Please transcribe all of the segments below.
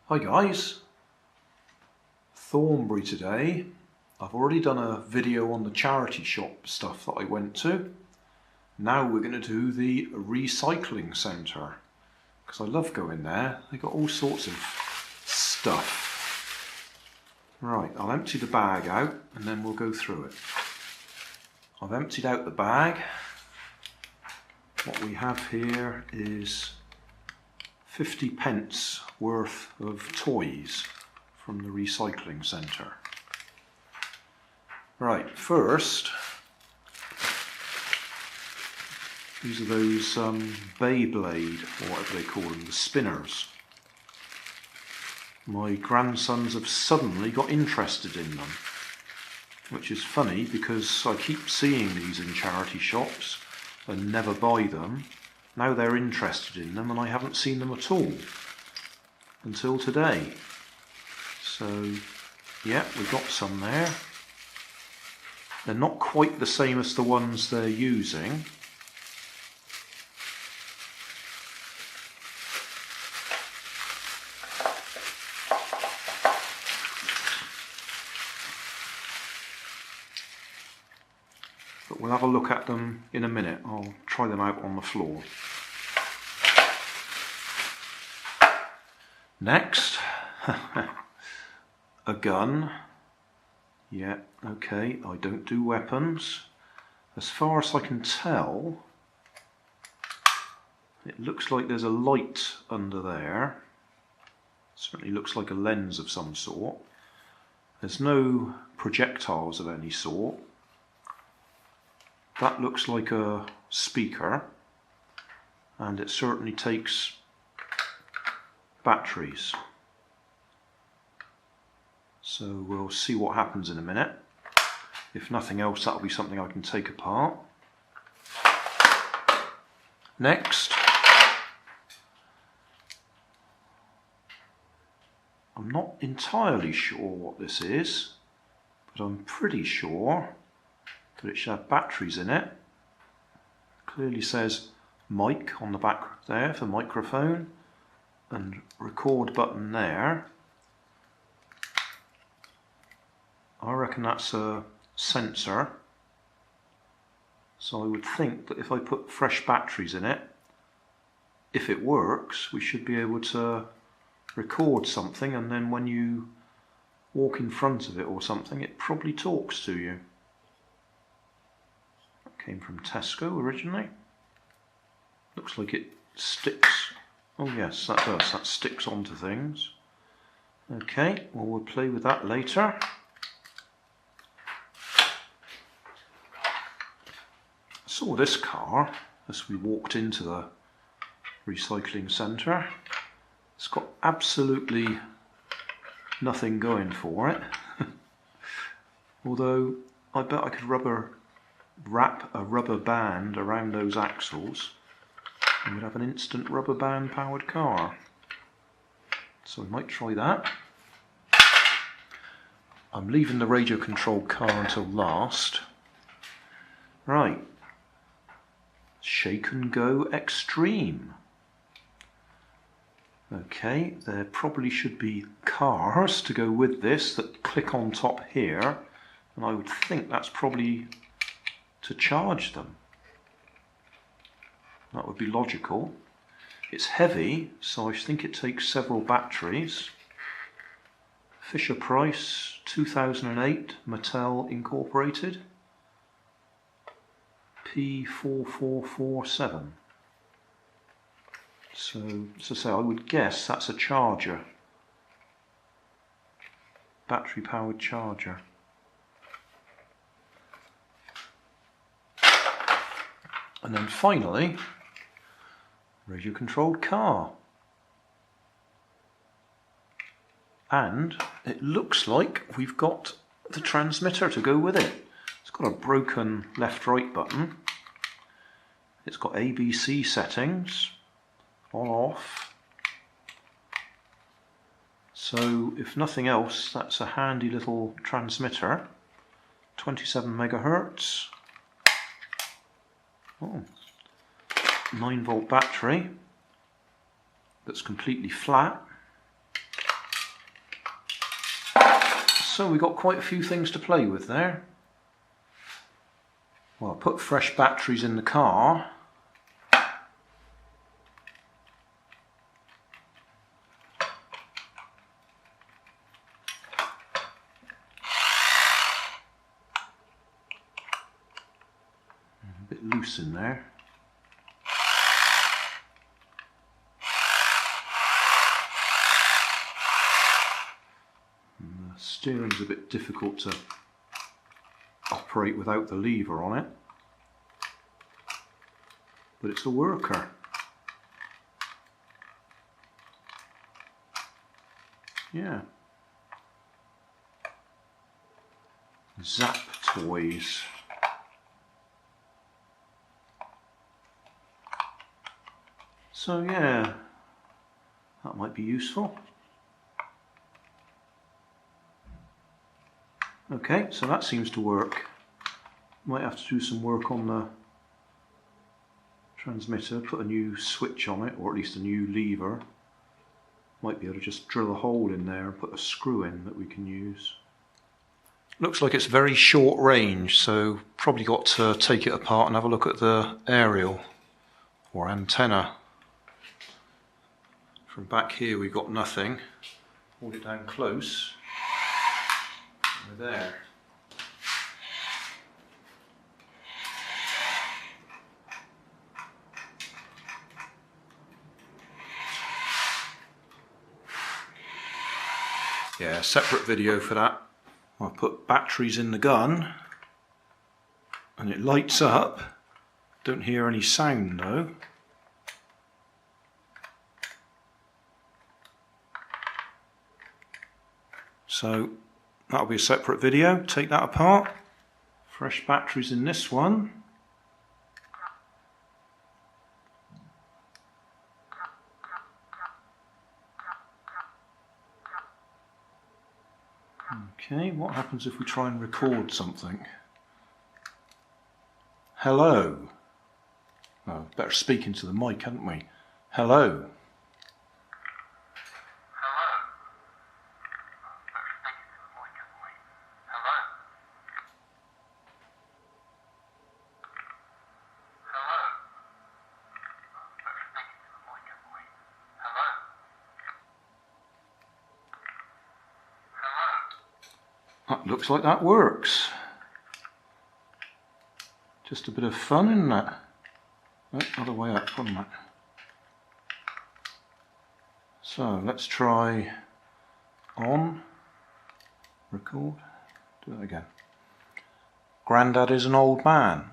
Hi guys, Thornbury today. I've already done a video on the charity shop stuff that I went to. Now we're going to do the recycling centre because I love going there. They got all sorts of stuff. Right, I'll empty the bag out and then we'll go through it. I've emptied out the bag. What we have here is 50p worth of toys from the recycling centre. Right, first, these are those Bey Blade, or whatever they call them, the spinners. My grandsons have suddenly got interested in them, which is funny because I keep seeing these in charity shops and never buy them. Now they're interested in them and I haven't seen them at all until today. So yeah, we've got some there. They're not quite the same as the ones they're using. But we'll have a look at them in a minute. I'll try them out on the floor. Next, a gun. Yeah, okay, I don't do weapons. As far as I can tell, it looks like there's a light under there. Certainly looks like a lens of some sort. There's no projectiles of any sort. That looks like a speaker, and it certainly takes batteries. So we'll see what happens in a minute. If nothing else, that'll be something I can take apart. Next, I'm not entirely sure what this is, but I'm pretty sure that it should have batteries in it. Clearly says mic on the back there for microphone, and record button there. I reckon that's a sensor. So I would think that if I put fresh batteries in it, if it works, we should be able to record something, and then when you walk in front of it or something, it probably talks to you. Came from Tesco originally. Looks like it sticks. Oh yes, that does. That sticks onto things. Okay, well we'll play with that later. I saw this car as we walked into the recycling centre. It's got absolutely nothing going for it. Although I bet I could wrap a rubber band around those axles and we'd have an instant rubber band powered car. So we might try that. I'm leaving the radio controlled car until last. Right. Shake&Go Extreme. Okay, there probably should be cars to go with this that click on top here, and I would think that's probably to charge them. That would be logical. It's heavy, so I think it takes several batteries. Fisher Price, 2008, Mattel Incorporated, P4447. So, as I say, I would guess that's a charger. Battery powered charger. And then finally, radio controlled car. And it looks like we've got the transmitter to go with it. It's got a broken left-right button. It's got ABC settings, on off. So if nothing else, that's a handy little transmitter. 27 megahertz. Oh, 9-volt battery that's completely flat. So we got quite a few things to play with there. Well, I put fresh batteries in the car. A bit loose in there. And the steering's a bit difficult to operate without the lever on it, but it's a worker. Yeah. Zap toys. So yeah, that might be useful. Okay, so that seems to work. Might have to do some work on the transmitter, put a new switch on it, or at least a new lever. Might be able to just drill a hole in there and put a screw in that we can use. Looks like it's very short range, so probably got to take it apart and have a look at the aerial or antenna. From back here we've got nothing. Hold it down close. We're there. Yeah, separate video for that. I put batteries in the gun and it lights up. Don't hear any sound though. So that'll be a separate video. Take that apart. Fresh batteries in this one. Okay, what happens if we try and record something? Hello. Oh, better speak into the mic, hadn't we? Hello. That looks like that works. Just a bit of fun, isn't it? Oh, other way up, wasn't it? So let's try on, record, do it again. Grandad is an old man.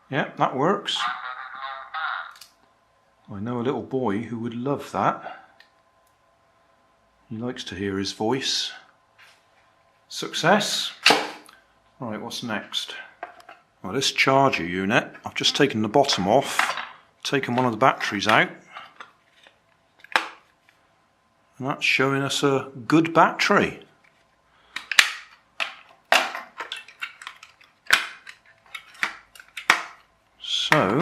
Yeah, that works. I know a little boy who would love that. He likes to hear his voice. Success. Right, what's next? Well, this charger unit, I've just taken the bottom off, taken one of the batteries out. And that's showing us a good battery. So,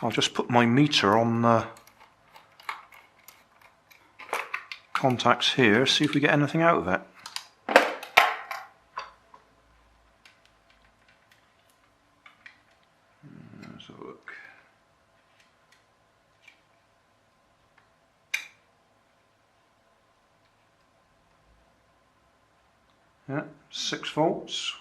I'll just put my meter on the contacts here, see if we get anything out of it. Let's have a look. Yeah, 6 volts.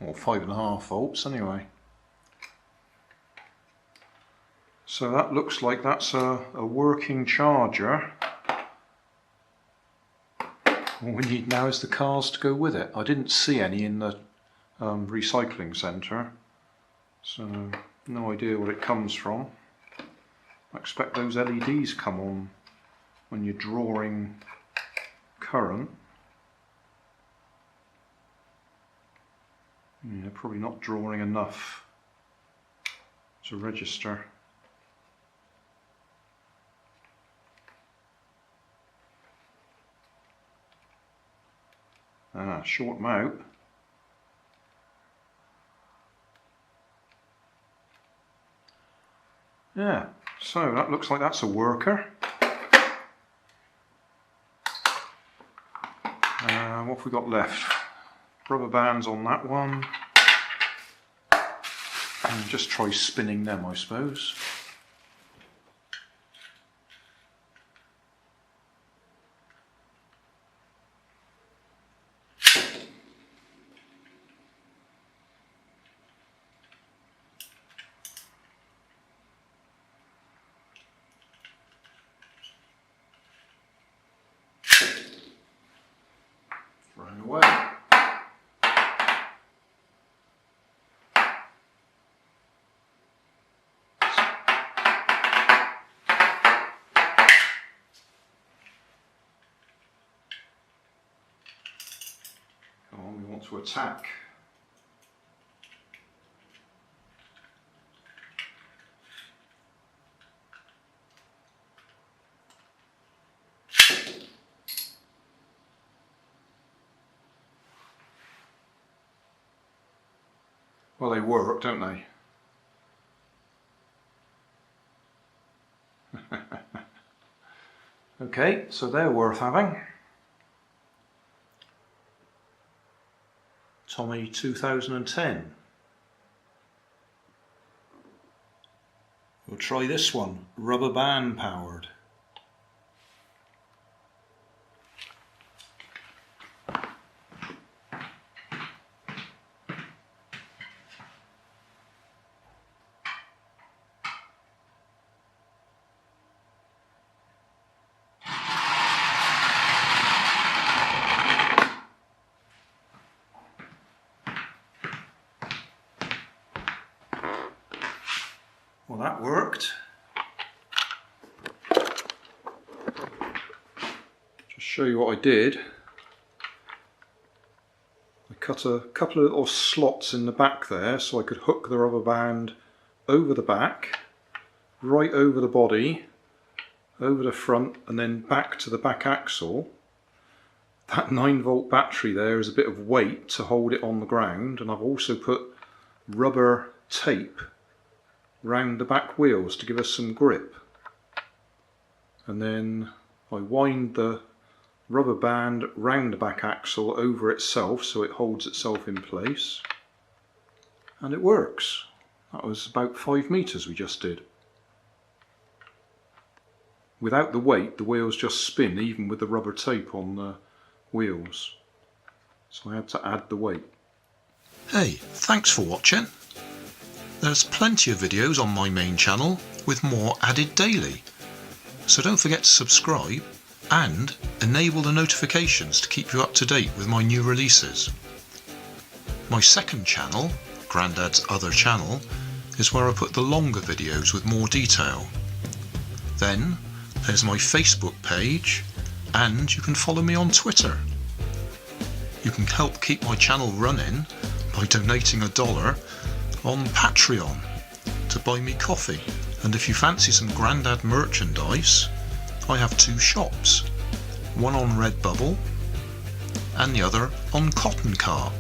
Or 5.5 volts anyway. So that looks like that's a working charger. All we need now is the cars to go with it. I didn't see any in the recycling centre, so no idea what it comes from. I expect those LEDs come on when you're drawing current. Yeah, probably not drawing enough to register. Short them out. Yeah, so that looks like that's a worker. What have we got left? Rubber bands on that one. And just try spinning them, I suppose. Thrown away. Come on, we want to attack. Well, they work, don't they? Okay, so they're worth having. Tommy 2010. We'll try this one, rubber band powered. Well, that worked. Just show you what I did. I cut a couple of little slots in the back there so I could hook the rubber band over the back, right over the body, over the front, and then back to the back axle. That 9-volt battery there is a bit of weight to hold it on the ground, and I've also put rubber tape round the back wheels to give us some grip. And then I wind the rubber band round the back axle over itself so it holds itself in place, and it works. That was about 5 meters we just did. Without the weight, the wheels just spin even with the rubber tape on the wheels, so I had to add the weight. Hey, thanks for watching. There's plenty of videos on my main channel with more added daily, so don't forget to subscribe and enable the notifications to keep you up to date with my new releases. My second channel, Grandad's Other Channel, is where I put the longer videos with more detail. Then there's my Facebook page, and you can follow me on Twitter. You can help keep my channel running by donating $1 on Patreon to buy me coffee, and if you fancy some Grandad merchandise, I have 2 shops, one on Redbubble and the other on Cotton Cart.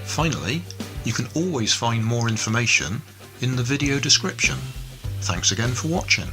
Finally, you can always find more information in the video description. Thanks again for watching.